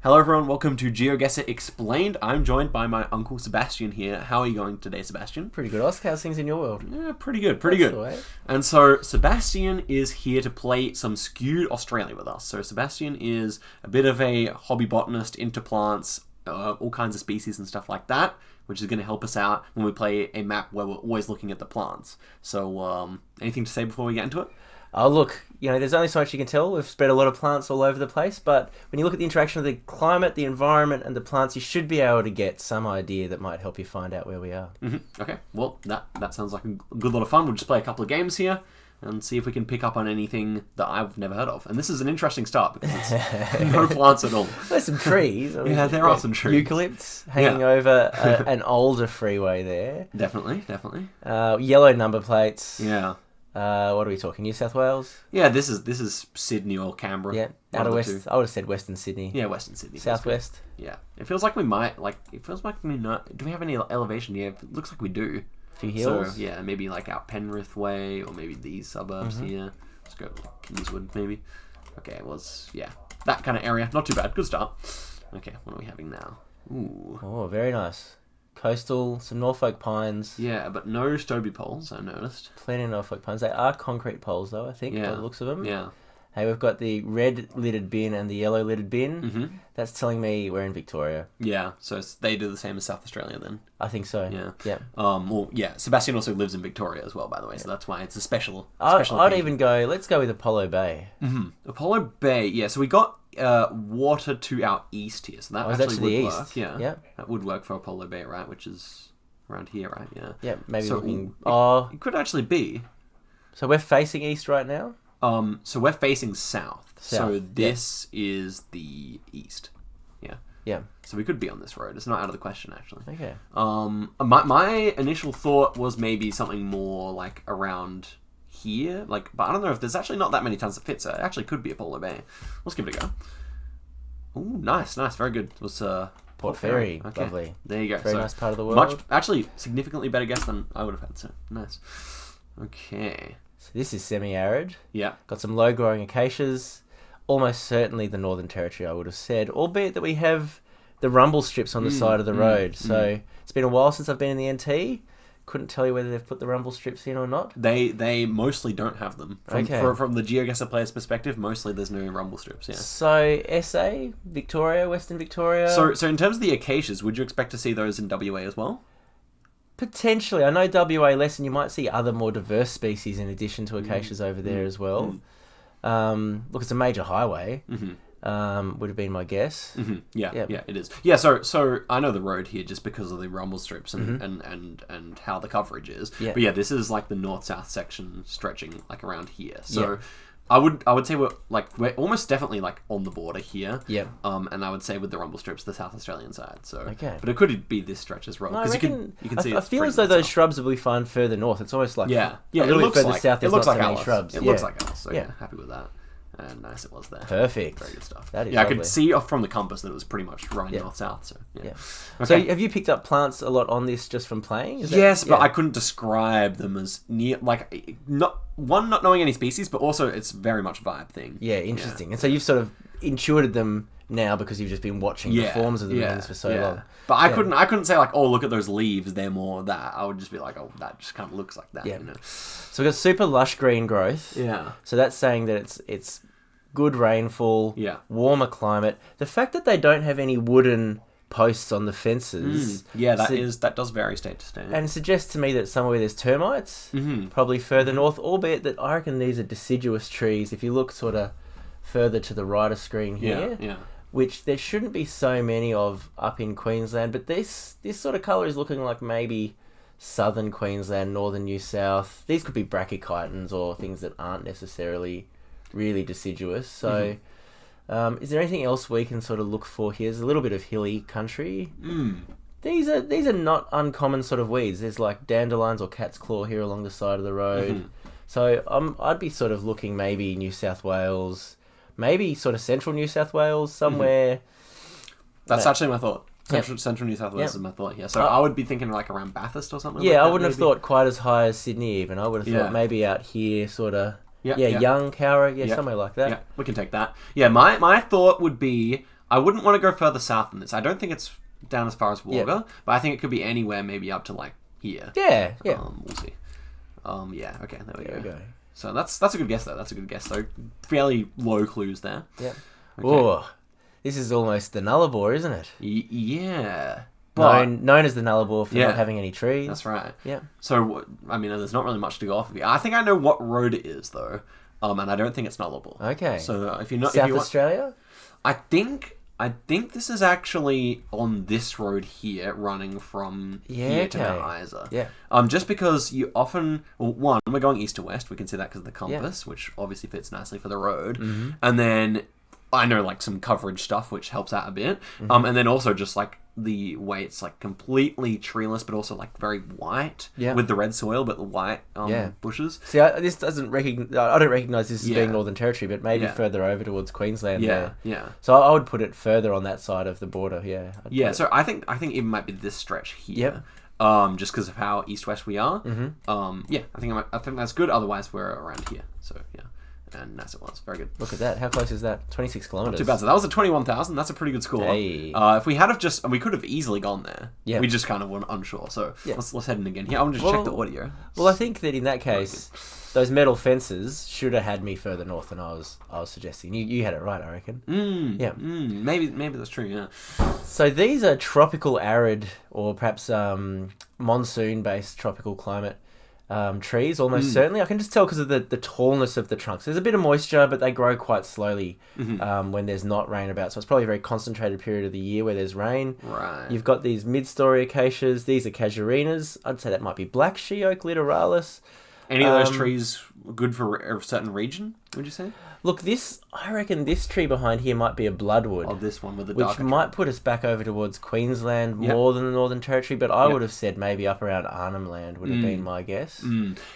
Hello everyone, welcome to Geoguessr Explained. I'm joined by my uncle Sebastian here. How are you going today, Sebastian? Pretty good, Oscar. How's things in your world? Yeah, pretty good. And so Sebastian is here to play some skewed Australia with us. So Sebastian is a bit of a hobby botanist into plants, all kinds of species and stuff like that, which is going to help us out when we play a map where we're always looking at the plants. So anything to say before we get into it? Oh, look, there's only so much you can tell. We've spread a lot of plants all over the place, but when you look at the interaction of the climate, the environment, and the plants, you should be able to get some idea that might help you find out where we are. Mm-hmm. Okay, well, that sounds like a good lot of fun. We'll just play a couple of games here and see if we can pick up on anything that I've never heard of. And this is an interesting start because it's no plants at all. There's some trees. Yeah, there are some trees. Eucalypts hanging over an older freeway there. Definitely. Yellow number plates. Yeah. What are we talking? New South Wales? Yeah, this is Sydney or Canberra. Yeah, out of West. I would have said Western Sydney. Yeah, Western Sydney. Southwest. Yeah, it feels like we might not. Do we have any elevation here? It looks like we do. A few hills. So yeah, maybe like out Penrith way, or maybe these suburbs here. Let's go Kingswood maybe. Okay, it was that kind of area. Not too bad. Good start. Okay, what are we having now? Ooh. Oh, very nice. Coastal, some Norfolk pines. Yeah, but no Stobie poles, I noticed. Plenty of Norfolk pines. They are concrete poles, though, I think, by the looks of them. Yeah. Hey, we've got the red-lidded bin and the yellow-lidded bin. Mm-hmm. That's telling me we're in Victoria. Yeah, so they do the same as South Australia then. I think so. Yeah. Sebastian also lives in Victoria as well, by the way, so that's why it's a special I'd even go, let's go with Apollo Bay. Mm-hmm. Apollo Bay, yeah, so we got water to our east here, so that actually would work. Yeah, that would work for Apollo Bay, right? Which is around here, right? Yeah. Yeah, maybe so looking... It could actually be. So we're facing east right now? So we're facing south. So this is the east. Yeah. Yeah. So we could be on this road. It's not out of the question, actually. Okay. My initial thought was maybe something more like around here, but I don't know if there's actually not that many tons that fit, so it actually could be Apollo Bay. Let's give it a go. Ooh, nice, very good. It was Port Fairy. Okay. Lovely. There you go. Very nice part of the world. Actually, significantly better guess than I would have had, so nice. Okay. So this is semi-arid. Yeah. Got some low-growing acacias. Almost certainly the Northern Territory, I would have said, albeit that we have the rumble strips on the side of the road. So it's been a while since I've been in the NT. Couldn't tell you whether they've put the rumble strips in or not. They mostly don't have them. From the Geoguessr player's perspective, mostly there's no rumble strips, yeah. So SA, Victoria, Western Victoria... So in terms of the acacias, would you expect to see those in WA as well? Potentially. I know WA less, and you might see other more diverse species in addition to acacias over there as well. Look, it's a major highway. Would have been my guess. Yeah, it is. Yeah, so I know the road here just because of the rumble strips and how the coverage is. Yeah. But yeah, this is like the north-south section stretching like around here. So I would say we're almost definitely like on the border here. Yeah. And I would say with the rumble strips, the South Australian side. So okay. But it could be this stretch as well because you can see. I feel as though those shrubs will be found further north. It's almost like a little bit further south. There's not so many shrubs. It looks like ours. So yeah, happy with that. And nice it was there. Perfect. Very good stuff. That is lovely. I could see off from the compass that it was pretty much running north-south. So, yeah. Okay. So have you picked up plants a lot on this just from playing? Yes, but I couldn't describe them as not knowing any species, but also it's very much a vibe thing. Yeah, interesting. Yeah. And so you've sort of intuited them now because you've just been watching the forms of the things for so long. But I couldn't say like, oh, look at those leaves, they're more that. I would just be like, oh, that just kind of looks like that. Yeah. You know? So we've got super lush green growth. Yeah. So that's saying that it's good rainfall, warmer climate. The fact that they don't have any wooden posts on the fences, that does vary state to state, and suggests to me that somewhere there's termites, probably further north. Albeit that I reckon these are deciduous trees. If you look sort of further to the right of screen here, which there shouldn't be so many of up in Queensland, but this sort of colour is looking like maybe southern Queensland, northern New South. These could be brachychitons or things that aren't necessarily really deciduous. So is there anything else we can sort of look for here? There's a little bit of hilly country. These are not uncommon sort of weeds. There's like dandelions or cat's claw here along the side of the road. So I'd be sort of looking maybe New South Wales, maybe sort of central New South Wales somewhere. That's actually my thought. Central New South Wales is my thought here. So I would be thinking like around Bathurst or something. Yeah, I wouldn't have thought quite as high as Sydney even. I would have thought maybe out here sort of Young Cowra, somewhere like that. Yeah, we can take that. Yeah, my thought would be I wouldn't want to go further south than this. I don't think it's down as far as Wagga, but I think it could be anywhere, maybe up to like here. Yeah. We'll see. Yeah. Okay. There we go. So that's a good guess though. That's a good guess though. Fairly low clues there. Yeah. Okay. Oh, this is almost the Nullarbor, isn't it? Yeah. Known as the Nullarbor for not having any trees. That's right. Yeah. So, I mean, there's not really much to go off of here. I think I know what road it is, though. And I don't think it's Nullarbor. Okay. So, if you're not... South Australia? I think this is actually on this road here, running from here to Mount Isa. Yeah. Just because you often... Well, one, we're going east to west. We can see that because of the compass, which obviously fits nicely for the road. Mm-hmm. And then... I know like some coverage stuff which helps out a bit, and then also just like the way it's like completely treeless but also like very white with the red soil but the white bushes. See, this doesn't I don't recognise this as being Northern Territory, but maybe further over towards Queensland. Yeah. So I would put it further on that side of the border. Yeah. So I think it might be this stretch here. Just because of how east-west we are. I think that's good. Otherwise, we're around here. So yeah. And nice it was. Very good. Look at that. How close is that? 26 kilometres. Not too bad. So that was a 21,000. That's a pretty good score. Hey. If we had we could have easily gone there. Yeah. We just kind of were unsure. So let's head in again here. I want to just check the audio. Well, I think that in that case, those metal fences should have had me further north than I was suggesting. You had it right, I reckon. Maybe that's true, yeah. So these are tropical arid or perhaps monsoon-based tropical climate trees, almost certainly. I can just tell because of the tallness of the trunks. There's a bit of moisture, but they grow quite slowly when there's not rain about. So it's probably a very concentrated period of the year where there's rain. Right. You've got these mid-story acacias. These are casuarinas. I'd say that might be black she oak, littoralis. Any of those trees good for a certain region, would you say? Look, I reckon this tree behind here might be a bloodwood. Oh, this one with the which might put us back over towards Queensland more than the Northern Territory, but I would have said maybe up around Arnhem Land would have been my guess.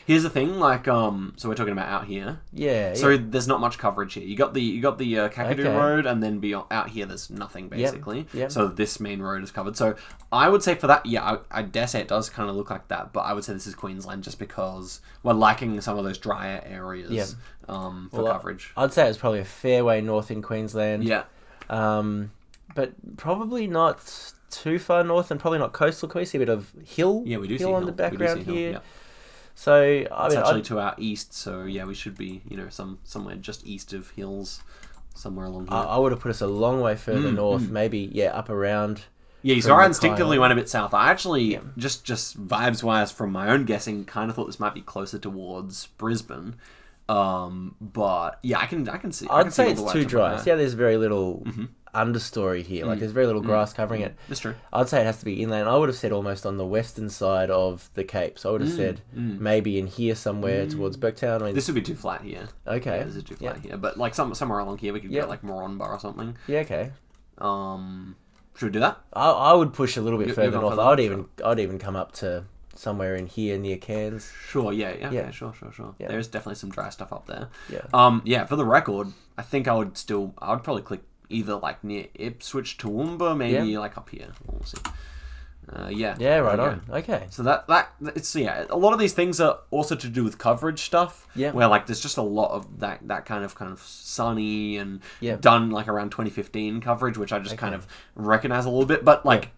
Here's the thing, like, so we're talking about out here. Yeah. So there's not much coverage here. You got the Kakadu Road, and then beyond out here there's nothing basically. Yep. So this main road is covered. So I would say for that, I dare say it does kind of look like that, but I would say this is Queensland just because we're lacking some of those drier areas for coverage. I'd say it's probably a fair way north in Queensland. Yeah. But probably not too far north and probably not coastal. Can we see a bit of hill? Yeah, we do hill see on the background here. Yeah. So it's actually to our east. So yeah, we should be somewhere just east of hills, somewhere along here. I would have put us a long way further north, maybe up around. Yeah, so I instinctively went a bit south. I actually just vibes wise from my own guessing, kind of thought this might be closer towards Brisbane. But yeah, I can see. I'd say it's too dry. See how there's very little understory here. Like there's very little grass covering it. That's true. I'd say it has to be inland. I would have said almost on the western side of the Cape. So I would have said maybe in here somewhere towards Burketown. I mean, this would be too flat here. Okay. Yeah, this is too flat here. But like somewhere along here, we could get like Moranbah or something. Yeah. Okay. Should we do that? I would push a little bit further north. I'd even come up to somewhere in here near Cairns. Sure, okay, sure. Yeah. There's definitely some dry stuff up there. Yeah. For the record, I think I would probably click either like near Ipswich, Toowoomba, maybe like up here. We'll see. Yeah, right on. Okay. So it's a lot of these things are also to do with coverage stuff. Yeah. Where like there's just a lot of that kind of sunny and done like around 2015 coverage, which I just kind of recognize a little bit, but like.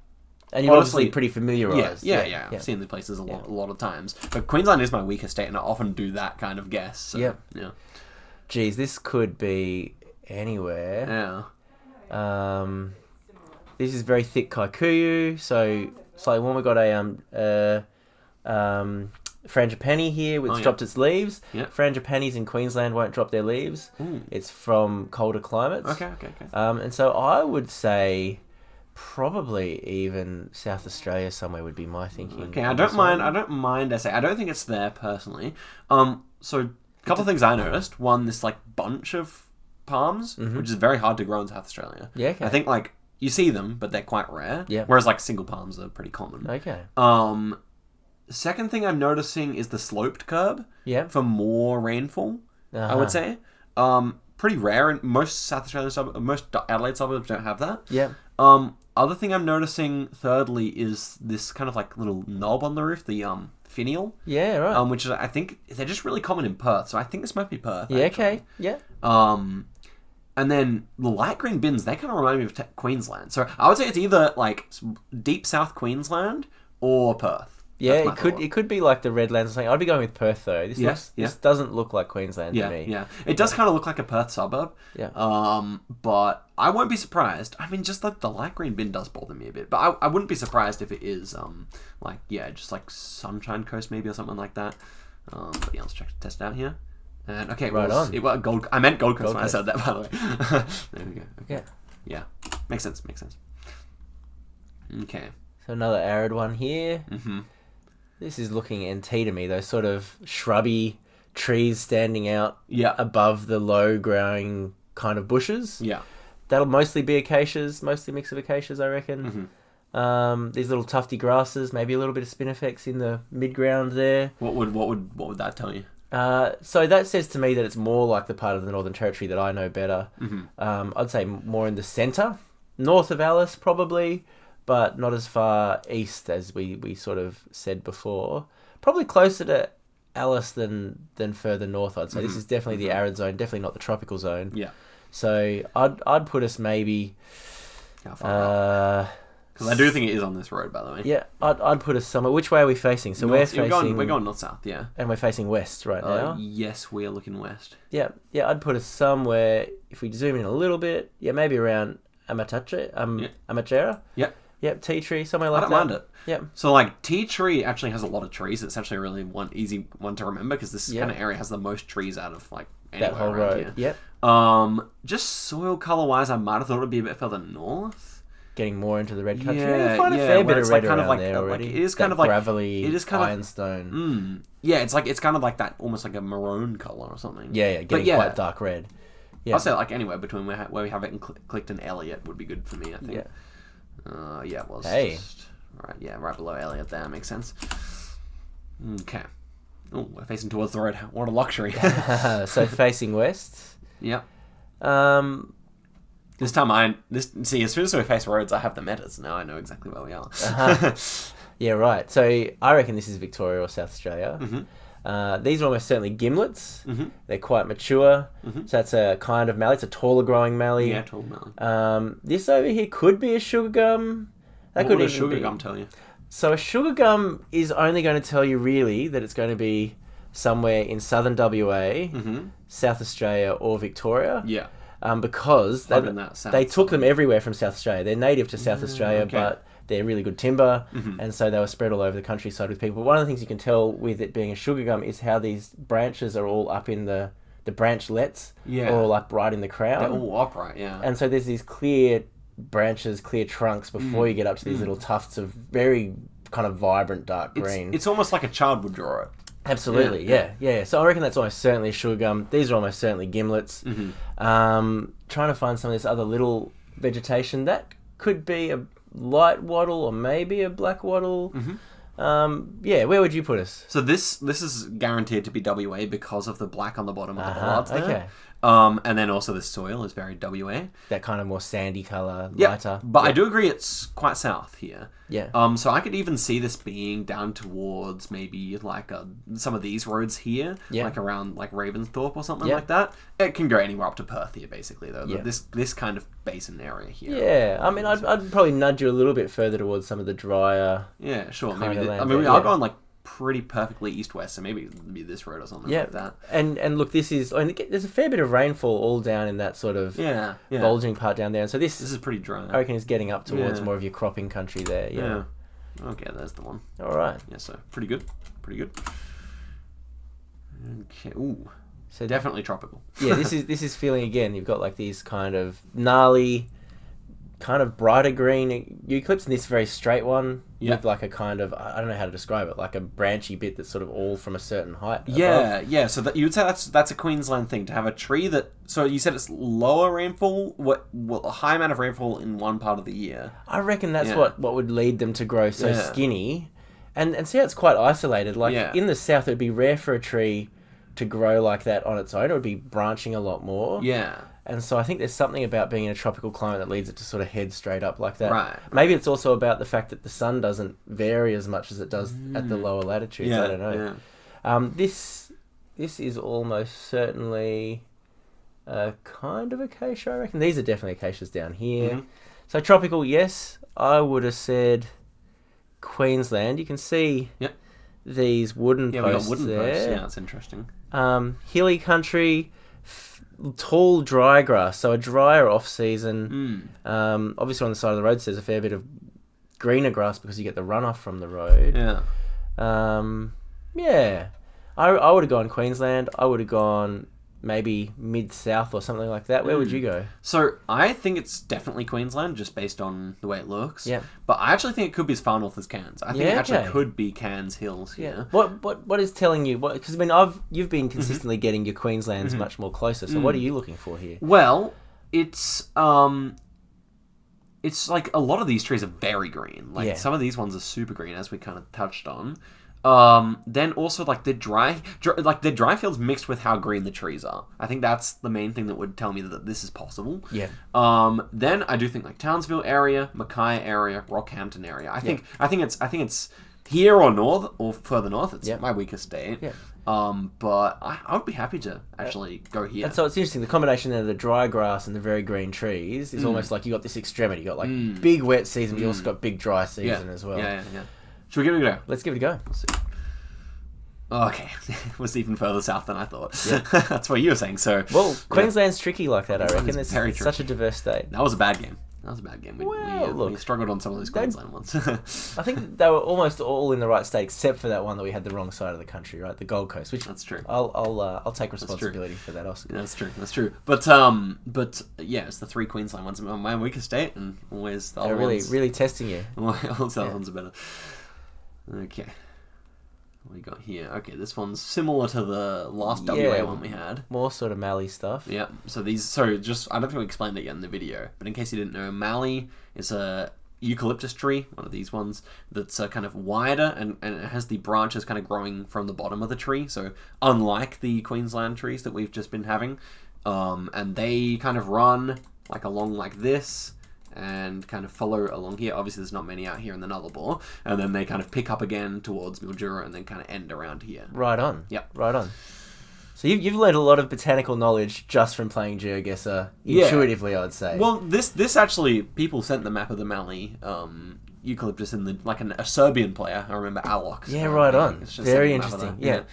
And you're obviously pretty familiarised. Yeah. I've seen these places a lot of times. But Queensland is my weaker state, and I often do that kind of guess. So, yeah. Geez, this could be anywhere. Yeah. This is very thick Kikuyu, so slightly warmer. Got a frangipani here, which dropped its leaves. Yeah. Frangipanis in Queensland won't drop their leaves. It's from colder climates. Okay. And so I would say probably even South Australia somewhere would be my thinking. Okay, I don't mind SA. I don't think it's there personally. So a couple of things I noticed. One, this like bunch of palms, which is very hard to grow in South Australia. Yeah, okay. I think like you see them, but they're quite rare. Yeah. Whereas like single palms are pretty common. Okay. Second thing I'm noticing is the sloped curb. Yeah. For more rainfall, I would say. Pretty rare in most South Australian suburbs. Most Adelaide suburbs don't have that. Yeah. Other thing I'm noticing, thirdly, is this kind of like little knob on the roof, the finial. Yeah, right. Which is, I think they're just really common in Perth, so I think this might be Perth. Yeah, actually. okay. Yeah. And then the light green bins, they kind of remind me of Queensland. So I would say it's either like deep South Queensland or Perth. Yeah, it could be like the Redlands or something. I'd be going with Perth though. This doesn't look like Queensland to me. Yeah, it does kind of look like a Perth suburb. Yeah. But I won't be surprised. I mean, just like the light green bin does bother me a bit, but I wouldn't be surprised if it is just like Sunshine Coast maybe or something like that. But yeah, let's test it out here. And okay, I meant Gold Coast when I said that, by the way. There we go. Okay. Yeah. Makes sense. Okay. So another arid one here. Mm-hmm. This is looking NT to me. Those sort of shrubby trees standing out above the low-growing kind of bushes. Yeah. That'll mostly be acacias, mostly mix of acacias, I reckon. Mm-hmm. These little tufty grasses, maybe a little bit of spinifex in the mid-ground there. What would that tell you? So that says to me that it's more like the part of the Northern Territory that I know better. Mm-hmm. I'd say more in the centre, north of Alice probably, but not as far east as we sort of said before. Probably closer to Alice than further north, I'd say. This is definitely the arid zone, definitely not the tropical zone. Yeah. So I'd put us maybe... How far up? Because I do think it is on this road, by the way. Yeah, I'd put us somewhere. Which way are we facing? So we're going north-south, yeah. And we're facing west right now? Yes, we are looking west. Yeah, I'd put us somewhere, if we zoom in a little bit, maybe around Amachera. Yeah. Yep, tea tree, somewhere like that. I don't mind it. Yep. So, like, tea tree actually has a lot of trees. It's actually really easy one to remember because this kind of area has the most trees out of, like, anywhere that whole around road. here. Yep. Just soil colour-wise, I might have thought it would be a bit further north. Getting more into the red country. Yeah, you find a fair bit of red kind around of like, there already. Like, it is kind that of like gravelly, it is kind ironstone. Yeah, it's kind of like that, almost like a maroon colour or something. Yeah, getting quite dark red. Yeah. I'll say like anywhere between where we have it and clicked an Elliot would be good for me, I think. Yeah. It was. Hey. Right below Elliot there. Makes sense. Okay. Oh, we're facing towards the road. What a luxury. So facing west. Yep. This time as soon as we face roads, I have the metas. Now I know exactly where we are. Yeah, right. So I reckon this is Victoria or South Australia. Mm-hmm. These are almost certainly gimlets. Mm-hmm. They're quite mature. Mm-hmm. So that's a kind of mallee. It's a taller growing mallee. Yeah, tall mallee. This over here could be a sugar gum. What would a sugar gum tell you? So a sugar gum is only going to tell you really that it's going to be somewhere in southern WA, South Australia or Victoria. Yeah. Because they took them everywhere from South Australia. They're native to South Australia, but they're really good timber, and so they were spread all over the countryside with people. But one of the things you can tell with it being a sugar gum is how these branches are all up in the branchlets, are all up right in the crown. They're all upright, yeah. And so there's these clear branches, clear trunks before you get up to these little tufts of very kind of vibrant dark green. It's almost like a child would draw it. Absolutely, yeah. So I reckon that's almost certainly a sugar gum. These are almost certainly gimlets. Trying to find some of this other little vegetation. That could be a light wattle or maybe a black wattle. Where would you put us? So this is guaranteed to be WA because of the black on the bottom of the bollards there. Okay. And then also the soil is very WA. That kind of more sandy colour, lighter. But I do agree it's quite south here. Yeah. So I could even see this being down towards maybe like some of these roads here, like around like Ravensthorpe or something like that. It can go anywhere up to Perth here, basically, though. Yeah. This kind of basin area here. Yeah, I mean, I'd probably nudge you a little bit further towards some of the drier. Yeah, sure. Maybe we are going like pretty perfectly east-west, so maybe it'd be this road or something like that. And look, there's a fair bit of rainfall all down in that sort of bulging part down there. And so this is pretty dry. I reckon is getting up towards more of your cropping country there. Yeah. Okay, there's the one. All right. Yeah, so pretty good. Okay. Ooh. So definitely tropical. Yeah, this is feeling again. You've got like these kind of gnarly, kind of brighter green eucalypts, and this very straight one with like a kind of, I don't know how to describe it, like a branchy bit that's sort of all from a certain height. Yeah. So you would say that's a Queensland thing to have a tree that. So you said it's lower rainfall, a high amount of rainfall in one part of the year. I reckon that's what would lead them to grow so skinny, and see how it's quite isolated. Like in the south, it would be rare for a tree to grow like that on its own. It would be branching a lot more. Yeah. And so I think there's something about being in a tropical climate that leads it to sort of head straight up like that. Right. Maybe it's also about the fact that the sun doesn't vary as much as it does at the lower latitudes. I don't know. Yeah. This is almost certainly kind of acacia, I reckon. These are definitely acacias down here. So tropical, yes. I would have said Queensland. You can see these wooden posts. We got wooden there. posts. Yeah, that's interesting. Hilly country, tall dry grass, so a drier off season. Obviously on the side of the road there's a fair bit of greener grass because you get the runoff from the road. I would have gone Queensland. I would have gone maybe mid-south or something like that. Where would you go? So I think it's definitely Queensland, just based on the way it looks. Yeah. But I actually think it could be as far north as Cairns. I think it actually could be Cairns Hills here. What is telling you? Because I mean, you've been consistently getting your Queenslands much more closer. So what are you looking for here? Well, it's like a lot of these trees are very green. Like some of these ones are super green, as we kind of touched on. Then also like the dry fields mixed with how green the trees are. I think that's the main thing that would tell me that this is possible. Yeah. Then I do think like Townsville area, Mackay area, Rockhampton area. I think it's here or north or further north. It's my weakest state. Yeah. But I would be happy to actually go here. And so it's interesting. The combination of the dry grass and the very green trees is almost like you got this extremity. You got like big wet season, but you also got big dry season as well. Yeah. Should we give it a go? Let's give it a go. Let's see. Okay, it was even further south than I thought. Yeah. That's what you were saying. So, Queensland's tricky like that. I reckon it's very such a diverse state. That was a bad game. We struggled on some of those Queensland ones. I think they were almost all in the right state, except for that one that we had the wrong side of the country, right? The Gold Coast. Which that's true. I'll take responsibility for that, Oscar. Yeah, that's true. But yeah, it's the 3 Queensland ones. My weakest state, and always the other ones. Really testing you. All the other ones are better. Okay. What we got here? Okay, this one's similar to the last WA one we had. More sort of Mallee stuff. Yeah. So I don't think we explained it yet in the video, but in case you didn't know, Mallee is a eucalyptus tree, one of these ones, that's kind of wider and it has the branches kind of growing from the bottom of the tree. So unlike the Queensland trees that we've just been having, and they kind of run like along like this, and kind of follow along here. Obviously, there's not many out here in the Nullarbor. And then they kind of pick up again towards Mildura and then kind of end around here. Right on. Yep. Right on. So you've learned a lot of botanical knowledge just from playing Geoguessr, intuitively, I'd say. Well, this actually, people sent the map of the Mallee eucalyptus in a Serbian player. I remember Alox. Yeah, right on. Very interesting.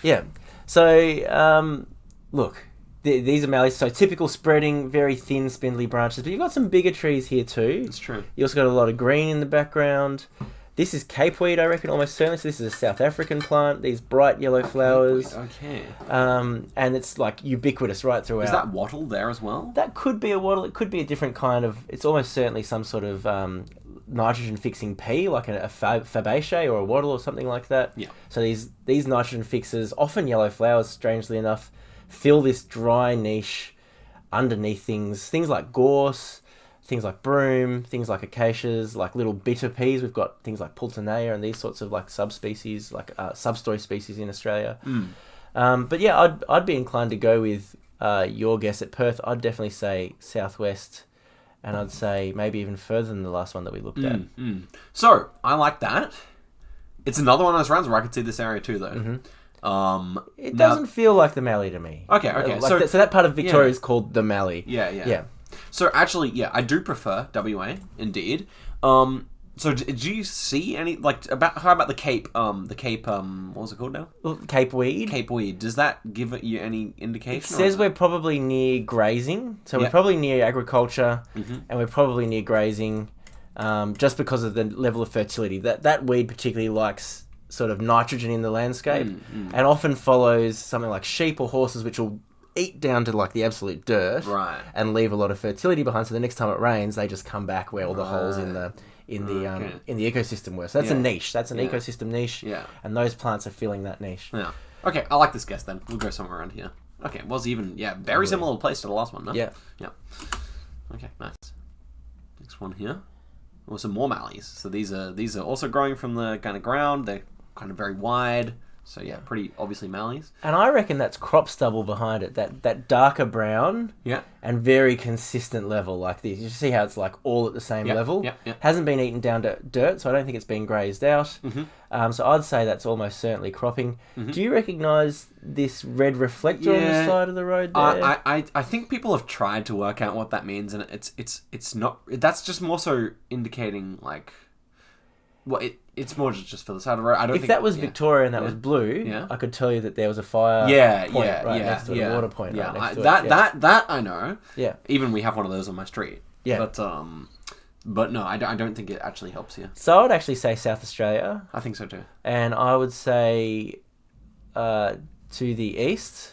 Yeah. So, look. These are mallees, so typical spreading, very thin, spindly branches. But you've got some bigger trees here too. That's true. You also got a lot of green in the background. This is capeweed, I reckon, almost certainly. So this is a South African plant. These bright yellow flowers. Okay. And it's like ubiquitous right throughout. Is that wattle there as well? That could be a wattle. It could be a different kind of. It's almost certainly some sort of nitrogen fixing pea, like a Fabaceae or a wattle or something like that. Yeah. So these nitrogen fixers, often yellow flowers, strangely enough, fill this dry niche underneath things like gorse, things like broom, things like acacias, like little bitter peas. We've got things like pultonea and these sorts of like subspecies, like substory species in Australia. But yeah, I'd be inclined to go with your guess at Perth. I'd definitely say southwest, and I'd say maybe even further than the last one that we looked at. So I like that. It's another one of those rounds where I could see this area too, though. It doesn't feel like the Mallee to me. Okay. So that part of Victoria is called the Mallee. Yeah. So actually, I do prefer WA, indeed. So did you see any, how about the Cape, what was it called now? Cape Weed. Cape Weed. Does that give you any indication? It says we're probably near grazing. So we're probably near agriculture, and we're probably near grazing, just because of the level of fertility. That weed particularly likes sort of nitrogen in the landscape, and often follows something like sheep or horses, which will eat down to like the absolute dirt, and leave a lot of fertility behind. So the next time it rains, they just come back where all the holes in the ecosystem were. So that's a niche. That's an ecosystem niche. Yeah. And those plants are filling that niche. Yeah. Okay, I like this guess then. We'll go somewhere around here. Okay, it was even very similar place to the last one, no? Yeah. Okay, nice. Next one here. Some more mallees. So these are also growing from the kind of ground. They're kind of very wide, So yeah, pretty obviously Mallees. And I reckon that's crop stubble behind it. That darker brown. Yeah. And very consistent level like this. You see how it's like all at the same level. Yeah. Hasn't been eaten down to dirt, so I don't think it's been grazed out. So I'd say that's almost certainly cropping. Do you recognise this red reflector on the side of the road there? I think people have tried to work out what that means, and it's not. That's just more so indicating like. Well, it's more just for the side of the road. I don't. If that was Victorian, that was blue. I could tell you that there was a fire. Point right next to it, a water point. Right next to it. That I know. Yeah. Even we have one of those on my street. Yeah. But no, I don't think it actually helps here. So I would actually say South Australia. I think so too. And I would say to the east,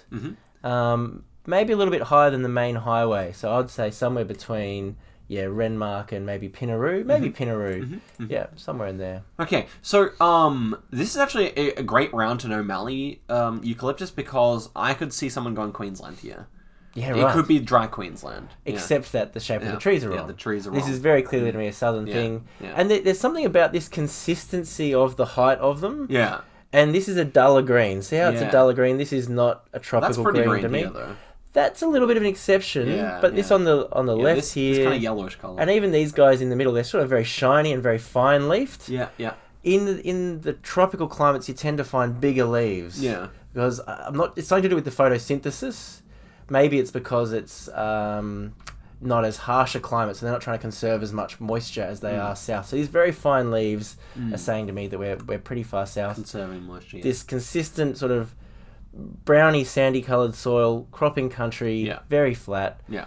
maybe a little bit higher than the main highway. So I'd say somewhere between Renmark and maybe Pinaroo. Maybe Pinaroo. Yeah, somewhere in there. Okay, so this is actually a great round to know Mallee eucalyptus because I could see someone going Queensland here. Yeah, right. It could be dry Queensland. Except that the shape of the trees are wrong. Yeah, the trees are wrong. This is very clearly to me a southern thing. Yeah. And there's something about this consistency of the height of them. Yeah. And this is a duller green. See how it's a duller green? This is not a tropical green to me. Here, though. That's a little bit of an exception, but this on the left here, this kind of yellowish colour, and even these guys in the middle, they're sort of very shiny and very fine leafed. Yeah. In the tropical climates, you tend to find bigger leaves. Yeah, because it's something to do with the photosynthesis. Maybe it's because it's not as harsh a climate, so they're not trying to conserve as much moisture as they are south. So these very fine leaves are saying to me that we're pretty far south. Conserving moisture. Yeah. This consistent sort of browny, sandy coloured soil, cropping country, very flat. Yeah.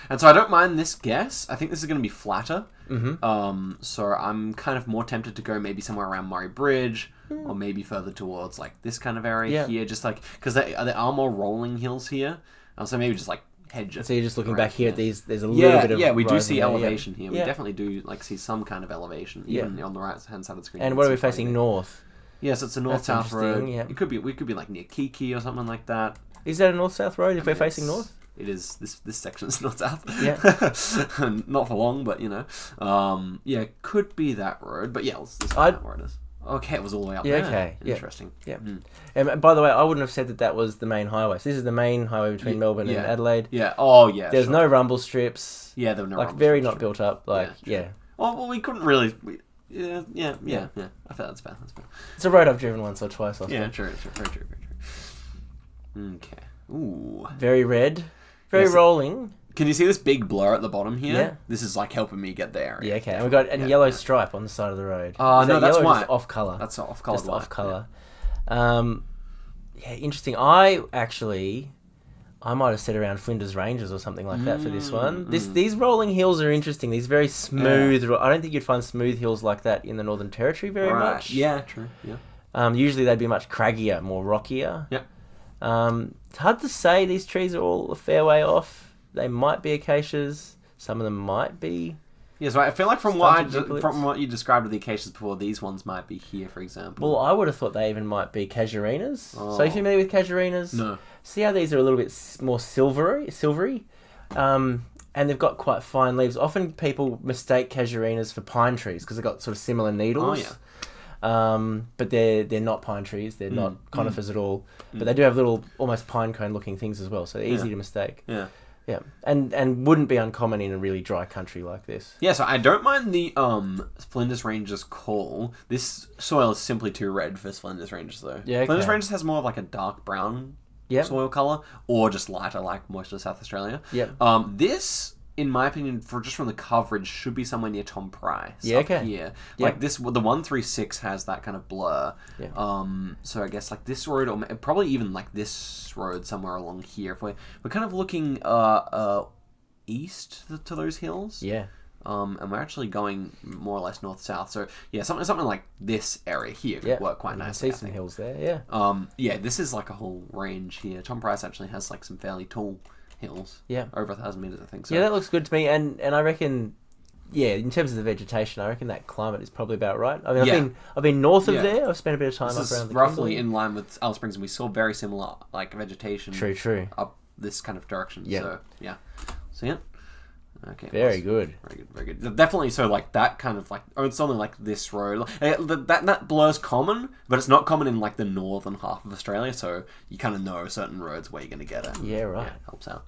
And so I don't mind this guess. I think this is going to be flatter. So I'm kind of more tempted to go maybe somewhere around Murray Bridge or maybe further towards like this kind of area here, just like because there are more rolling hills here. So maybe just like hedges. So you're just looking back here at these. There's a little bit of we do see elevation here. We definitely do like see some kind of elevation even on the right hand side of the screen. And what are we facing north? Yes, it's a north-south road. Yeah. We could be like near Kiki or something like that. Is that a north-south road if we're facing north? It is. This section is north-south. Yeah. Not for long, but you know. It could be that road. But let's find out where it is. Okay, it was all the way up there. Okay. Interesting. Yeah. And by the way, I wouldn't have said that was the main highway. So this is the main highway between Melbourne and Adelaide. Yeah. Oh, yeah. There's no rumble strips. Yeah, there were no rumble strips. Very not built up. Well, we couldn't really... Yeah. I thought that's fair. It's a road I've driven once or twice. Very true. Okay. Ooh. Very red. Very rolling. Can you see this big blur at the bottom here? Yeah. This is like helping me get the area. Yeah, okay. And we've got a yellow stripe on the side of the road. Oh, no, that's white. Off colour. That's off colour. Just off colour. Interesting. I might have said around Flinders Ranges or something like that for this one. These rolling hills are interesting. These very smooth... I don't think you'd find smooth hills like that in the Northern Territory very much. Yeah, true. Yeah. Usually they'd be much craggier, more rockier. Yeah. It's hard to say. These trees are all a fair way off. They might be acacias. Some of them might be... Yeah, so I feel like from what you described with the acacias before, these ones might be here, for example. Well, I would have thought they even might be casuarinas. Oh. So are you familiar with casuarinas? No. See how these are a little bit more silvery? And they've got quite fine leaves. Often people mistake casuarinas for pine trees because they've got sort of similar needles. Oh, yeah. But they're not pine trees. They're not conifers at all. But they do have little, almost pine cone looking things as well. So they're easy to mistake. Yeah. Yeah, and wouldn't be uncommon in a really dry country like this. Yeah, so I don't mind the Flinders Ranges call. This soil is simply too red for Flinders Ranges, though. Yeah, okay. Flinders Ranges has more of like a dark brown soil colour, or just lighter like most of South Australia. Yeah. This, in my opinion, from the coverage, should be somewhere near Tom Price. Yeah, okay. Here. Like this, the 136 has that kind of blur. Yeah. So I guess like this road, or probably even like this road somewhere along here. If we're kind of looking east to those hills. Yeah. And we're actually going more or less north-south. So yeah, something like this area here could work quite nicely. You can see some hills there. Yeah. This is like a whole range here. Tom Price actually has like some fairly tall hills. Yeah. Over 1,000 meters, I think. So. Yeah, that looks good to me. And I reckon, in terms of the vegetation, I reckon that climate is probably about right. I mean, I've been north of there. I've spent a bit of time up around the Queensland. Roughly in line with Alice Springs, and we saw very similar like vegetation. True. Up this kind of direction. Yeah. So yeah. So yeah. Okay. Very good. Very good. Very good. Definitely. So like that kind of like, or something like this road. That blur's common, but it's not common in like the northern half of Australia. So you kind of know certain roads where you're going to get it. Yeah, right. Yeah, helps out.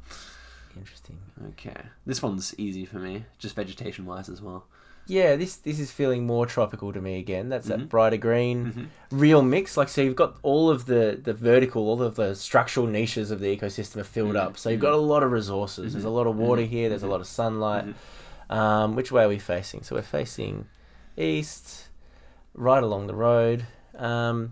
Interesting. Okay. This one's easy for me, just vegetation wise as well. Yeah, this is feeling more tropical to me again. That's that brighter green, real mix. Like, so you've got all of the vertical, all of the structural niches of the ecosystem are filled up. So you've got a lot of resources. There's a lot of water here. There's a lot of sunlight. Which way are we facing? So we're facing east, right along the road. So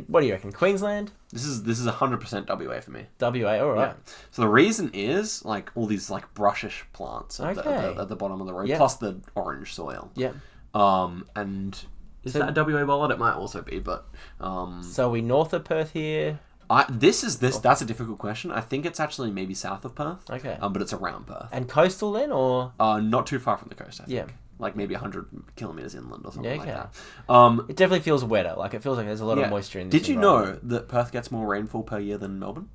what do you reckon? Queensland? This is 100% WA for me. WA, all right. Yeah. So the reason is like all these like brushish plants at the bottom of the road, plus the orange soil. Yeah. And is that a WA bollard? It might also be, but so are we north of Perth here? That's a difficult question. I think it's actually maybe south of Perth. Okay. But it's around Perth. And coastal then, or not too far from the coast, I think. Yeah. Like maybe 100 kilometers inland or something like that. It definitely feels wetter. Like it feels like there's a lot of moisture in this. Did you know that Perth gets more rainfall per year than Melbourne?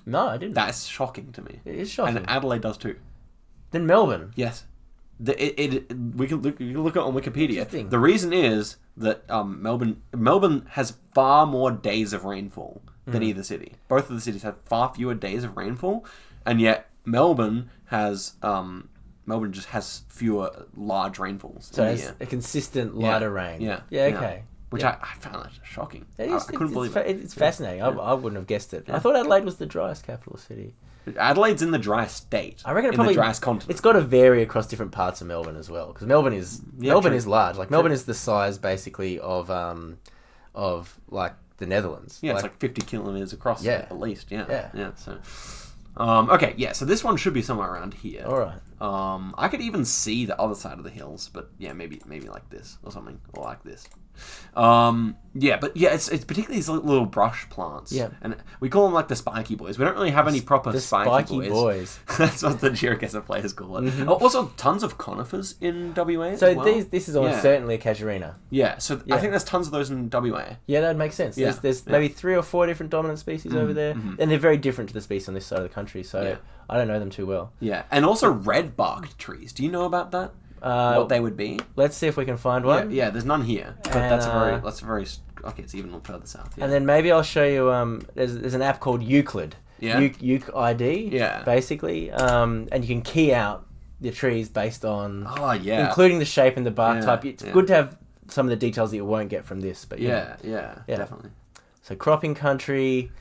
No, I didn't. That's shocking to me. It is shocking. And Adelaide does too. Then Melbourne? Yes. We can look at it on Wikipedia. The reason is that Melbourne has far more days of rainfall than either city. Both of the cities have far fewer days of rainfall, and yet Melbourne just has fewer large rainfalls. So it's a consistent lighter rain. Yeah. Okay. Which I found that shocking. I couldn't believe it. It's fascinating. Yeah. I wouldn't have guessed it. I thought Adelaide was the driest capital city. Adelaide's in the driest state. I reckon the driest continent. It's got to vary across different parts of Melbourne as well, because Melbourne is large. Like Melbourne is the size basically of like the Netherlands. Yeah, it's like 50 kilometers across at least. Yeah. So. So this one should be somewhere around here. All right. I could even see the other side of the hills, but yeah, maybe like this or something, or like this. It's particularly these little brush plants. Yeah. And we call them like the spiky boys. We don't really have any proper spiky boys. That's what the Geoguessr players call it. Also, tons of conifers in WA. So this is almost certainly a casuarina. Yeah. So I think there's tons of those in WA. Yeah, that makes sense. Yeah. There's maybe 3 or 4 different dominant species over there, and they're very different to the species on this side of the country. So I don't know them too well. Yeah, and also red barked trees. Do you know about that? What they would be? Let's see if we can find one. Yeah, there's none here. But that's a very okay. It's even further south. Yeah. And then maybe I'll show you. There's an app called Euclid. Yeah. ID. Yeah. Basically, and you can key out the trees based on. Oh yeah. Including the shape and the bark type. It's good to have some of the details that you won't get from this. But yeah, definitely. So cropping country.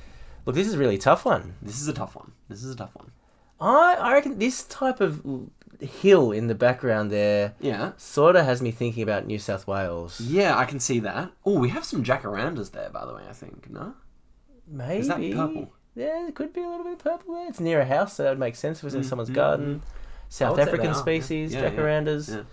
Look, this is a really tough one. This is a tough one. I reckon this type of hill in the background there sort of has me thinking about New South Wales. Yeah, I can see that. Oh, we have some jacarandas there, by the way, I think. No? Maybe. Is that purple? Yeah, it could be a little bit purple there. It's near a house, so that would make sense if it was in someone's garden. South African species, jacarandas,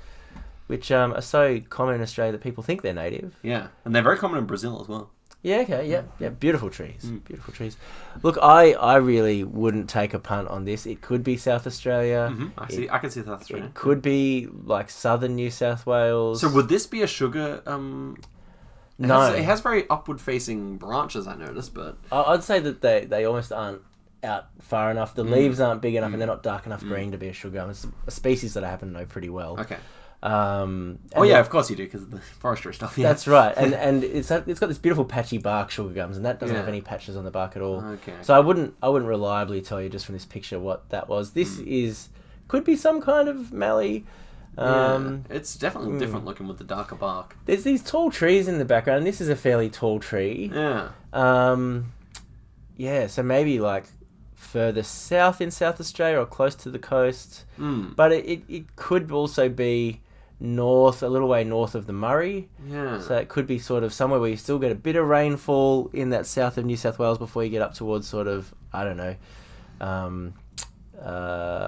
which are so common in Australia that people think they're native. Yeah, and they're very common in Brazil as well. Yeah, okay, yeah. Beautiful trees. Beautiful trees. Look, I really wouldn't take a punt on this. It could be South Australia. I can see South Australia. It could be like southern New South Wales. So would this be a sugar... No. It has very upward-facing branches, I noticed, but... I'd say that they almost aren't out far enough. The leaves aren't big enough and they're not dark enough green to be a sugar gum. It's a species that I happen to know pretty well. Okay. Of course you do, because of the forestry stuff. Yeah. That's right, and it's got this beautiful patchy bark sugar gums, and that doesn't have any patches on the bark at all. Okay. So I wouldn't reliably tell you just from this picture what that was. This could be some kind of Mallee. It's definitely different looking with the darker bark. There's these tall trees in the background, and this is a fairly tall tree. Yeah. So maybe like further south in South Australia or close to the coast. But it could also be a little way north of the Murray. Yeah. So it could be sort of somewhere where you still get a bit of rainfall in that south of New South Wales before you get up towards sort of, I don't know,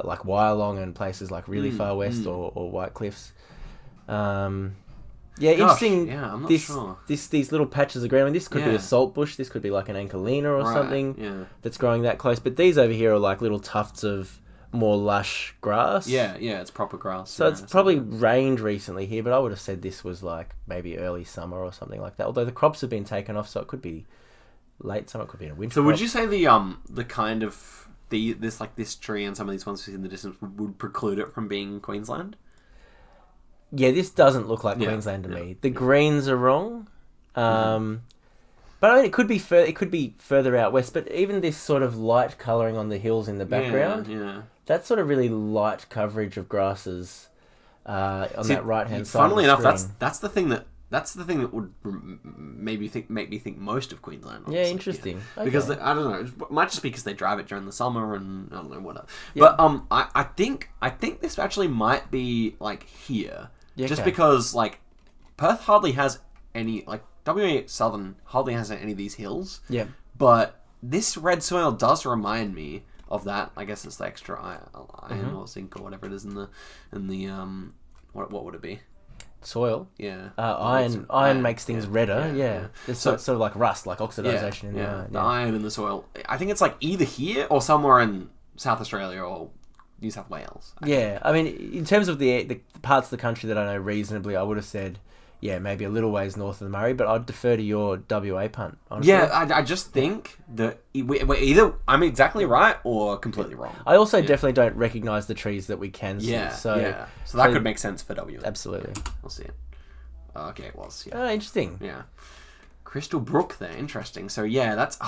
like Wyalong and places like really far west or White Cliffs. Interesting. Yeah, I'm not sure. These little patches of green. I mean, this could be a salt bush. This could be like an angelina or something that's growing that close. But these over here are like little tufts of more lush grass. Yeah, it's proper grass. So it's probably rained recently here, but I would have said this was like maybe early summer or something like that. Although the crops have been taken off, so it could be late summer, it could be in a winter. So would you say the kind of this tree and some of these ones in the distance would preclude it from being Queensland. Yeah, this doesn't look like Queensland to me. The greens are wrong. But I mean, it could be further out west. But even this sort of light colouring on the hills in the background, that sort of really light coverage of grasses on that right hand side. Funnily enough, that's the thing that would make me think most of Queensland. Honestly. Yeah, interesting. Yeah. Okay. Because I don't know, it might just be because they drive it during the summer and I don't know whatever. Yeah. But I think this actually might be like here, just because like Perth hardly has any, like WA Southern hardly has any of these hills. Yeah. But this red soil does remind me of that. I guess it's the extra iron or zinc or whatever it is in the what would it be? Soil. Yeah. Iron makes things redder. Yeah. It's sort of like rust, like oxidization in the iron. The iron in the soil. I think it's like either here or somewhere in South Australia or New South Wales. I mean, in terms of the parts of the country that I know reasonably, I would have said, maybe a little ways north of the Murray, but I'd defer to your WA punt, honestly. Yeah, I just think that we're either I'm exactly right or completely wrong. I also definitely don't recognise the trees that we can see. So that could make sense for WA. Absolutely. We'll see it. Okay, it was. Yeah. Oh, interesting. Yeah. Crystal Brook there, interesting. So that's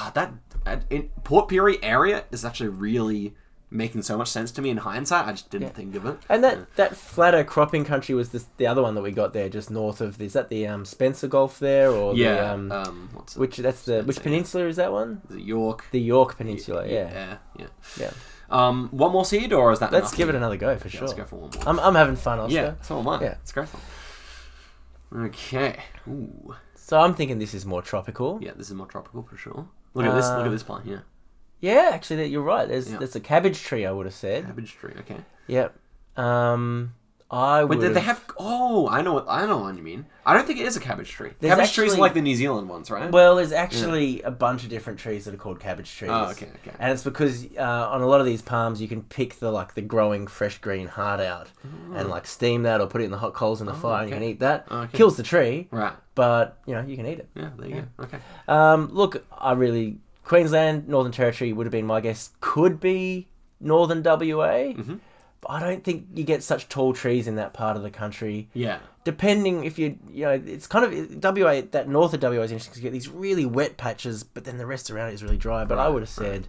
in Port Pirie area is actually really making so much sense to me in hindsight. I just didn't think of it. And that flatter cropping country was the other one that we got there, just north of. Is that the Spencer Gulf there, or which peninsula is that one? The York. The York Peninsula. Yeah. One more seed, or is that? Let's give it another go for sure. Let's go for one more. I'm having fun, Oscar. Yeah, so am I. Yeah, it's great fun. Okay. Ooh. So I'm thinking this is more tropical. Yeah, this is more tropical for sure. Look at this. Look at this plant here. Yeah, actually, you're right. There's a cabbage tree, I would have said. Cabbage tree, okay. Yep. They have... Oh, I know what you mean. I don't think it is a cabbage tree. Cabbage trees are like the New Zealand ones, right? Well, there's actually a bunch of different trees that are called cabbage trees. Oh, okay. And it's because on a lot of these palms, you can pick the growing fresh green heart out and steam that or put it in the hot coals in the fire and you can eat that. Oh, okay. Kills the tree. Right. But, you can eat it. Yeah, there you go. Okay. Look, Queensland, Northern Territory would have been my guess. Could be Northern WA. Mm-hmm. But I don't think you get such tall trees in that part of the country. Yeah. Depending if it's kind of WA, that north of WA is interesting because you get these really wet patches, but then the rest around it is really dry. But I would have said,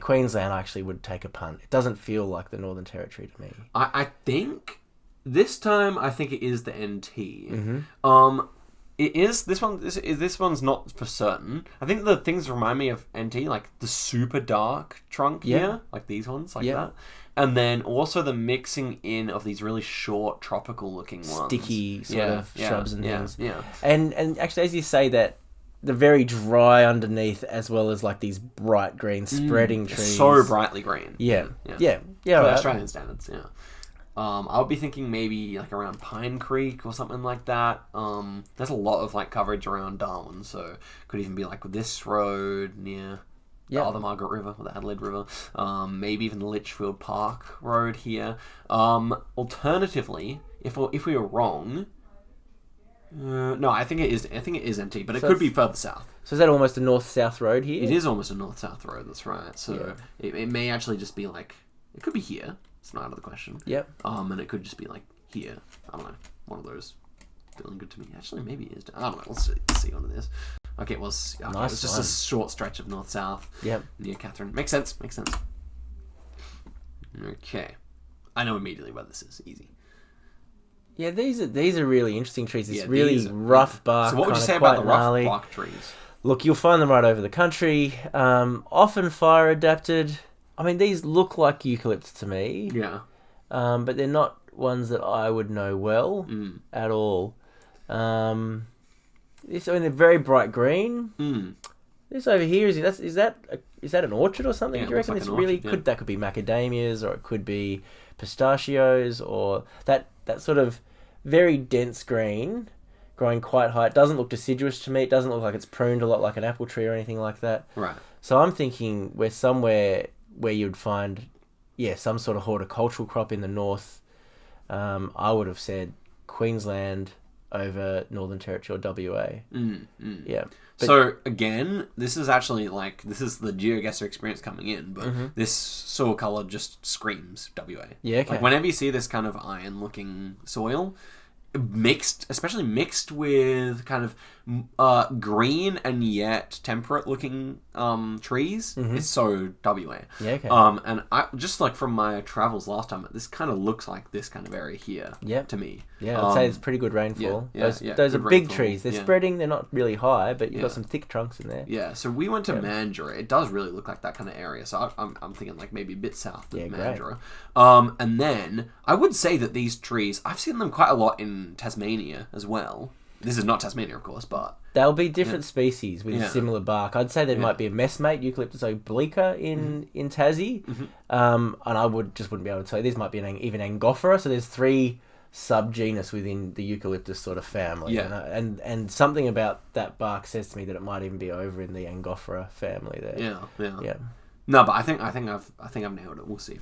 Queensland actually would take a punt. It doesn't feel like the Northern Territory to me. I think this time, I think it is the NT. Mm-hmm. It is this one. This one's not for certain. I think the things remind me of NT, like the super dark trunk here, like these ones, like that, and then also the mixing in of these really short tropical looking ones, sticky sort of shrubs and things. Yeah, and actually, as you say that, the very dry underneath, as well as these bright green spreading trees, so brightly green. Yeah. For Australian standards. Yeah. I would be thinking maybe around Pine Creek or something like that. There's a lot of coverage around Darwin, so could even be this road near the other Margaret River or the Adelaide River. Maybe even the Litchfield Park Road here. Alternatively, if we were wrong, no, I think it is empty, but it could be further south. So is that almost a north-south road here? It is almost a north-south road. That's right. So it may actually just be it could be here. It's not out of the question. Yep. And it could just be here. I don't know. One of those feeling good to me. Actually, maybe it is. I don't know. Let's see what it is. Okay, well, it's just a short stretch of north-south. Yep. Near Catherine. Makes sense. Okay. I know immediately where this is. Easy. Yeah, these are really interesting trees. It's really rough bark. So what would you say about the rough bark trees? Look, you'll find them right over the country. Often fire adapted. I mean, these look like eucalypts to me. Yeah. But they're not ones that I would know well at all. They're very bright green. This over here is that an orchard or something? Do you reckon it's really could that could be macadamias or it could be pistachios or that sort of very dense green growing quite high. It doesn't look deciduous to me. It doesn't look like it's pruned a lot like an apple tree or anything like that. Right. So I'm thinking we're somewhere where you'd find, some sort of horticultural crop in the north. I would have said Queensland. over Northern Territory or WA. Yeah. But, so again, this is actually this is the Geoguessr experience coming in, but this soil color just screams WA. Yeah, okay. Like whenever you see this kind of iron-looking soil, especially mixed with kind of green and yet temperate-looking trees, it's so WA. Yeah, okay. And I just from my travels last time, this kind of looks like this kind of area here. To me. Yeah, I'd say it's pretty good rainfall. Yeah, those are big trees. They're spreading. They're not really high, but you've got some thick trunks in there. Yeah. So we went to Mandurah. It does really look like that kind of area. So I'm thinking maybe a bit south of Mandurah. And then I would say that these trees, I've seen them quite a lot in Tasmania as well. This is not Tasmania, of course, but they'll be different species with similar bark. I'd say there might be a messmate, Eucalyptus obliqua, in Tassie, and I wouldn't be able to tell you. These might be even Angophora. So there's 3 subgenus within the eucalyptus sort of family, and something about that bark says to me that it might even be over in the Angophora family there. Yeah. No, but I think I've nailed it. We'll see.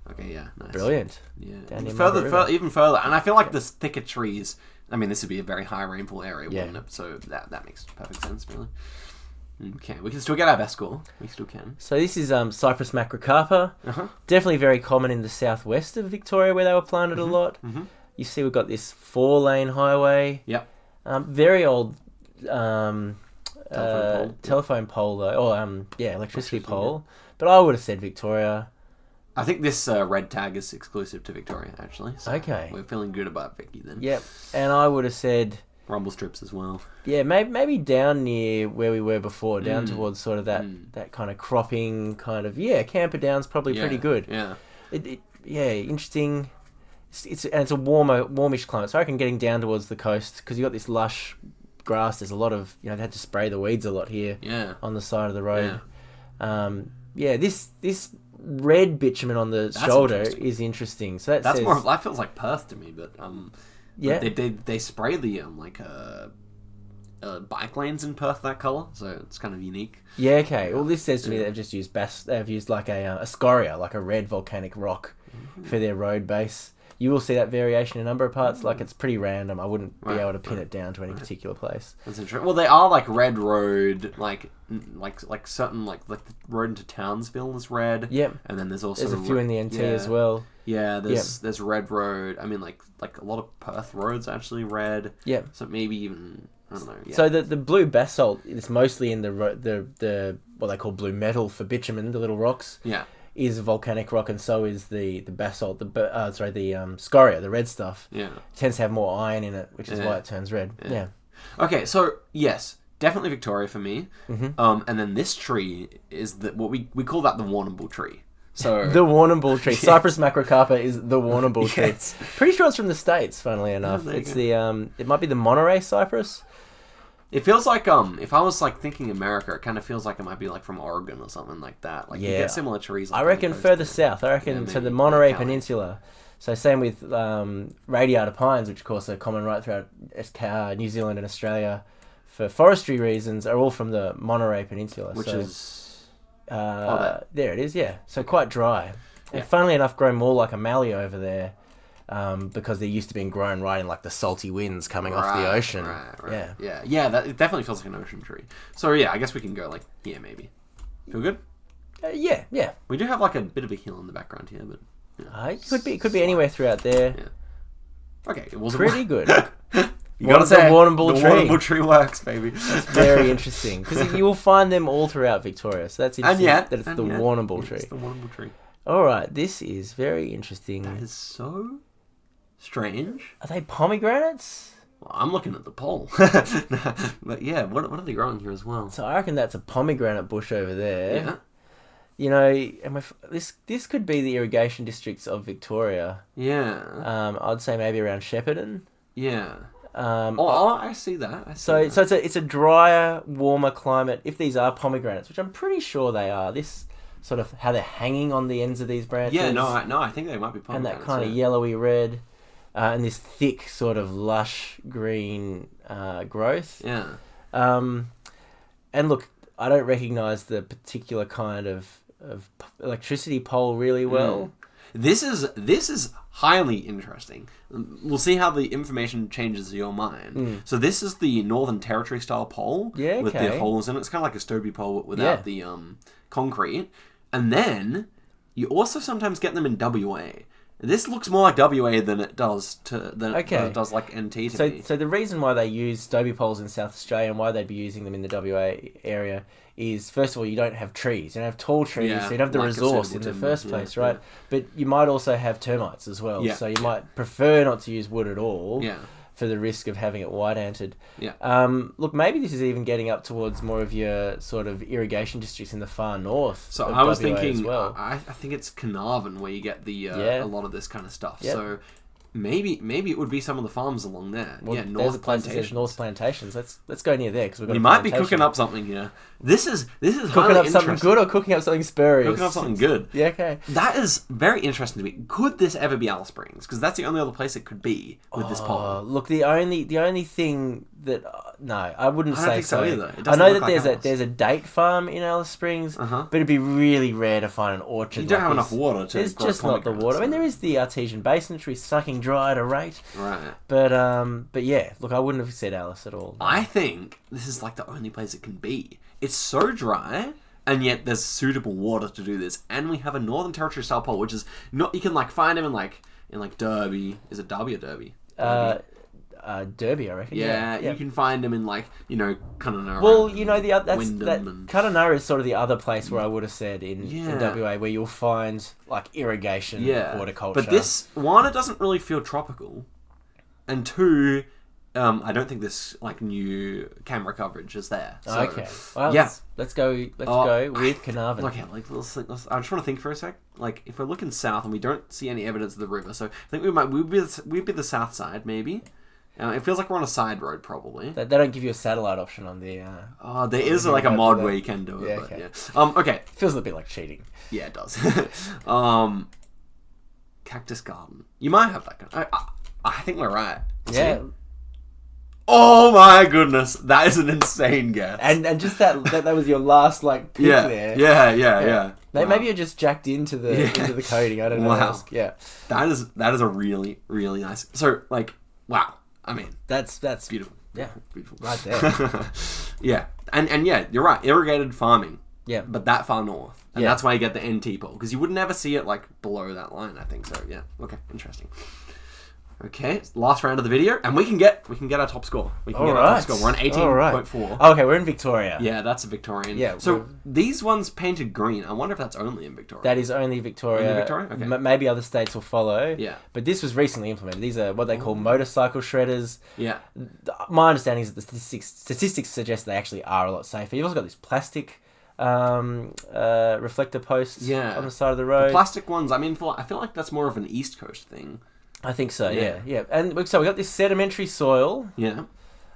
Okay, yeah, nice. Brilliant. Yeah, even further, and I feel like this thicker trees. I mean, this would be a very high rainfall area, wouldn't it? So that makes perfect sense, really. Okay, we can still get our best score. We still can. So this is Cypress macrocarpa. Definitely very common in the southwest of Victoria where they were planted a lot. You see we've got this 4-lane highway. Yep. Very old telephone pole though. Or electricity pole. Yeah. But I would have said Victoria. I think this red tag is exclusive to Victoria, actually. So okay. We're feeling good about Vicky then. Yep. And I would have said... rumble strips as well. Yeah, maybe down near where we were before, down towards sort of that kind of cropping kind of... Yeah, Camperdown's probably pretty good. Yeah. Interesting. It's a warmish climate. So I reckon getting down towards the coast, because you got this lush grass, there's a lot of... they had to spray the weeds a lot here on the side of the road. Yeah. This red bitumen on the shoulder is interesting. So that says, more. That feels like Perth to me, but they spray the bike lanes in Perth that color, so it's kind of unique. Yeah. Okay. Well, this says to me they've just used they've used like a scoria, like a red volcanic rock, for their road base. You will see that variation in a number of parts. Like, it's pretty random. I wouldn't be able to pin it down to any particular place. That's interesting. Well, they are like red road, like certain like the road into Townsville is red. Yep. And then there's also a few in the NT as well. Yeah. There's red road. I mean, like a lot of Perth roads are actually red. Yep. So maybe even I don't know. Yeah. So the blue basalt is mostly in the what they call blue metal for bitumen, the little rocks. Yeah. Is a volcanic rock, and so is the basalt, the scoria, the red stuff. Yeah. It tends to have more iron in it, which is why it turns red. Yeah. Okay, so yes, definitely Victoria for me. And then this tree is what we call that the Warrnambool tree. So the Warrnambool tree, Cypress macrocarpa is the Warrnambool tree. Pretty sure it's from the States, funnily enough. It's it might be the Monterey cypress. It feels like if I was thinking America, it kind of feels like it might be from Oregon or something like that. You get similar trees. I reckon further south. I reckon to the Monterey Peninsula. So same with radiata pines, which of course are common right throughout New Zealand and Australia for forestry reasons, are all from the Monterey Peninsula. Which is there it is. Yeah, so quite dry. And funnily enough, grow more like a Mallee over there. Because they're used to being grown right in the salty winds coming off the ocean. Right. Yeah. That it definitely feels like an ocean tree. So I guess we can go here maybe. Feel good? Yeah. We do have a bit of a hill in the background here, but it could be anywhere throughout there. Yeah. Okay, it was pretty good. You gotta say the Warrnambool tree works, baby. That's very interesting because you will find them all throughout Victoria. So that's interesting that it's the Warrnambool tree. It's the Warrnambool tree. All right, this is very interesting. That is so strange. Are they pomegranates? Well, I'm looking at the pole. But yeah, what are they growing here as well? So I reckon that's a pomegranate bush over there. Yeah. This could be the irrigation districts of Victoria. Yeah. I'd say maybe around Shepparton. Yeah. I see that. So it's a drier, warmer climate. If these are pomegranates, which I'm pretty sure they are, this sort of how they're hanging on the ends of these branches. Yeah, no, I think they might be pomegranates. And that kind of yellowy red. And this thick sort of lush green growth. Yeah. And look, I don't recognise the particular kind of electricity pole really well. This is highly interesting. We'll see how the information changes your mind. So this is the Northern Territory style pole with the holes in it. It's kind of like a Stobie pole without the concrete. And then you also sometimes get them in WA. This looks more like WA than it does it does like NT to me. So the reason why they use Stobie poles in South Australia and why they'd be using them in the WA area is, first of all, you don't have trees. You don't have tall trees, so you don't have the resource in the first place, right? But you might also have termites as well. So you might prefer not to use wood at all for the risk of having it white-anted. Look, maybe this is even getting up towards more of your sort of irrigation districts in the far north. So I was thinking, I think it's Carnarvon where you get the a lot of this kind of stuff. So maybe it would be some of the farms along there. Well, North Plantations. North Plantations. Let's go near there because we might be cooking up something here. This is cooking up something good or cooking up something spurious. Cooking up something good. Yeah, okay. That is very interesting to me. Could this ever be Alice Springs? Because that's the only other place it could be with this pole. Look, the only thing that no, I wouldn't say think so either. I know that there's a date farm in Alice Springs, but it'd be really rare to find an orchard. You don't have enough water to. There's just not the water. I mean, there is the artesian basin tree sucking dry at a rate. Right. But yeah, look, I wouldn't have said Alice at all. I think this is like the only place it can be. It's so dry, and yet there's suitable water to do this. And we have a Northern Territory style pole, which is not. You can like find them in like Derby. Is it Derby or Derby? Derby, I reckon. Yeah, you can find them in like Carnarvon. Well, Carnarvon is sort of the other place where I would have said in WA where you'll find like irrigation, horticulture. But this one, it doesn't really feel tropical, and two, I don't think this like new camera coverage is there. So, okay, well, let's go with Carnarvon. Okay, I just want to think for a sec. Like, if we're looking south and we don't see any evidence of the river, so I think we'd be the south side maybe. It feels like we're on a side road, probably. They don't give you a satellite option on the... there is like a mod where you can do it. Yeah, but, okay. Feels a bit like cheating. Yeah, it does. Cactus garden. You might have that kind. I think we're right. Yeah. Oh my goodness, that is an insane guess. And just that was your last like pick there. Yeah. Maybe you're just jacked into the coding. I don't know. Wow. Yeah. That is a really, really nice. So like, wow. I mean, that's beautiful. Yeah, beautiful. Right there. Yeah, and yeah, you're right. Irrigated farming. Yeah, but that far north, and that's why you get the NT pole because you would never see it like below that line. I think so. Yeah. Okay. Interesting. Okay, last round of the video, and we can get our top score. We can get our top score. We're on 18.4. Okay, we're in Victoria. Yeah, that's a Victorian. Yeah. So these ones painted green. I wonder if that's only in Victoria. That is only Victoria. Only Victoria? Okay. Maybe other states will follow. Yeah. But this was recently implemented. These are what they call motorcycle shredders. Yeah. My understanding is that the statistics suggest they actually are a lot safer. You've also got this plastic reflector posts on the side of the road. The plastic ones, I mean, I feel like that's more of an East Coast thing. I think so, yeah. And so we got this sedimentary soil. Yeah.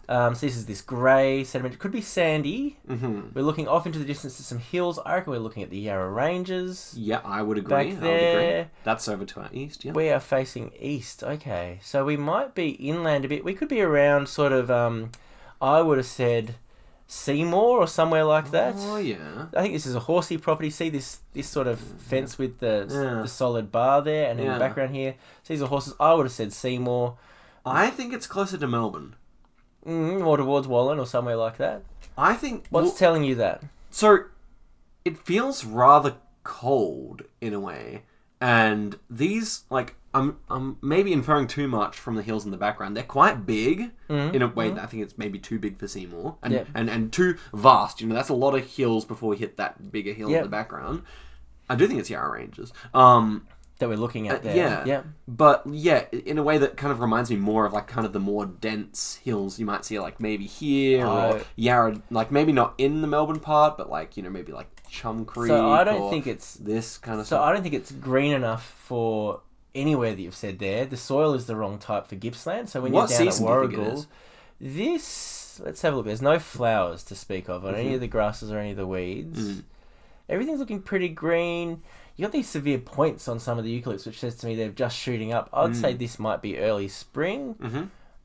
So this is this grey sediment. It could be sandy. Mm-hmm. We're looking off into the distance to some hills. I reckon we're looking at the Yarra Ranges. Yeah, I would agree. Back there. That's over to our east, yeah. We are facing east. Okay. So we might be inland a bit. We could be around sort of, I would have said Seymour or somewhere like that. Oh, yeah. I think this is a horsey property. See this sort of fence with the solid bar there, and in the background here. So these are horses. I would have said Seymour. I think it's closer to Melbourne. Or towards Wallen or somewhere like that. I think... What's telling you that? So, it feels rather cold in a way. And these, like, I'm maybe inferring too much from the hills in the background. They're quite big in a way that I think it's maybe too big for Seymour. And too vast. You know, that's a lot of hills before we hit that bigger hill in the background. I do think it's Yarra Ranges. That we're looking at there. Yeah. But, yeah, in a way that kind of reminds me more of, like, kind of the more dense hills you might see, like, maybe here or Yarra, like, maybe not in the Melbourne part, but, like, you know, maybe, like, Chum Creek. So I don't think it's... this kind of stuff. So I don't think it's green enough for anywhere that you've said there. The soil is the wrong type for Gippsland. So when you're down at Warragul, this... Let's have a look. There's no flowers to speak of on any of the grasses or any of the weeds. Everything's looking pretty green. You got these severe points on some of the eucalypts, which says to me they're just shooting up. I'd say this might be early spring.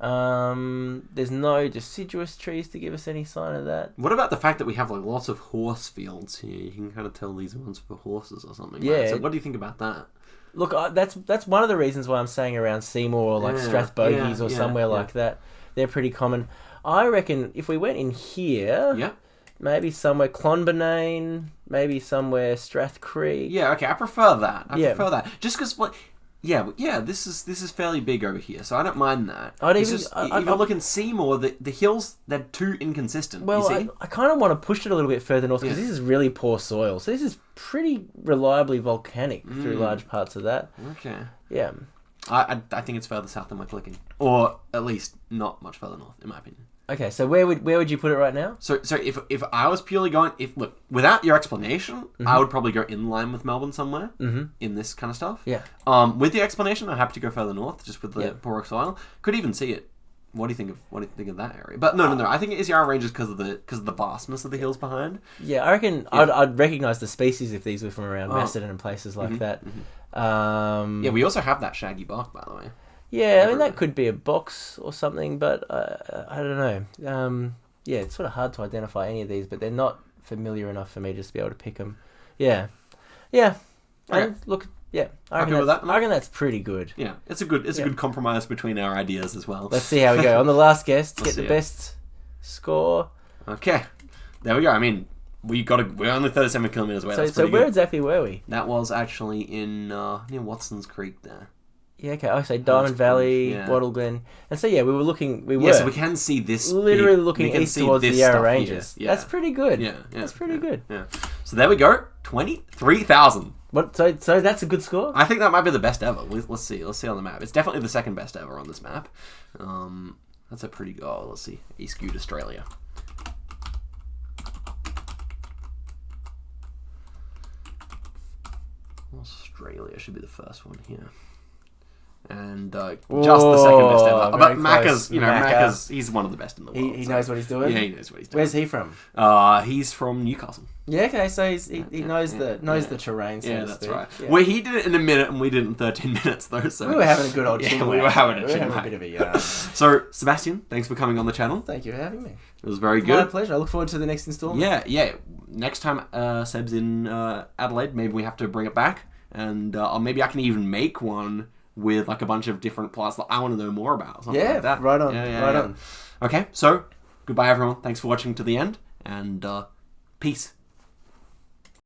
There's no deciduous trees to give us any sign of that. What about the fact that we have like lots of horse fields here? You can kind of tell these ones for horses or something. Yeah. Right? So what do you think about that? Look, that's one of the reasons why I'm saying around Seymour or like Strathbogies or somewhere like that. They're pretty common. I reckon if we went in here, maybe somewhere Clonbinane, maybe somewhere Strath Creek. Yeah, okay, I prefer that. I prefer that. Just because, this is fairly big over here, so I don't mind that. If you're looking Seymour, the hills, they're too inconsistent. Well, you see? I kind of want to push it a little bit further north because this is really poor soil. So this is pretty reliably volcanic through large parts of that. Okay. Yeah. I think it's further south than we're clicking, or at least not much further north, in my opinion. Okay, so where would you put it right now? So if I was purely going, without your explanation, I would probably go in line with Melbourne somewhere in this kind of stuff. Yeah. With the explanation, I'm happy to go further north, just with the poorer soil. Could even see it. What do you think of that area? But no. I think it is Yarra Ranges because of the vastness of the hills behind. Yeah, I reckon I'd recognise the species if these were from around Macedon and places like that. We also have that shaggy bark, by the way. Yeah, I mean that could be a box or something, but I don't know. It's sort of hard to identify any of these, but they're not familiar enough for me just to be able to pick them. Yeah. Okay. And look. Yeah, I reckon that's pretty good. Yeah, it's a good compromise between our ideas as well. Let's see how we go. On the last guest, get the best score. Okay, there we go. I mean, we're only 37 kilometers away. So where exactly were we? That was actually in near Watson's Creek there. Yeah, okay. I say Diamond Valley, Wattle Glen, and so we were looking. So we can see this. Literally looking east towards the Yarra Ranges. Yeah. That's pretty good. Yeah, that's pretty good. Yeah. So there we go. 23,000. What? So that's a good score. I think that might be the best ever. Let's see on the map. It's definitely the second best ever on this map. That's a pretty good. Oh, let's see. East Good Australia. Australia should be the first one here. And just the second best ever. But Macca's, he's one of the best in the world. He knows what he's doing? Yeah, he knows what he's doing. Where's he from? He's from Newcastle. Yeah, okay, so he knows the terrain, so that's right. Yeah. Well, he did it in a minute and we did it in 13 minutes, though. So we were having a good old chin. We were having a bit of a yarn. So, Sebastian, thanks for coming on the channel. Thank you for having me. It was very good. My pleasure. I look forward to the next installment. Yeah. Next time Seb's in Adelaide, maybe we have to bring it back. And maybe I can even make one with like a bunch of different plants that I want to know more about. Like that. Right on. Right on. Okay, so goodbye everyone. Thanks for watching to the end, and peace.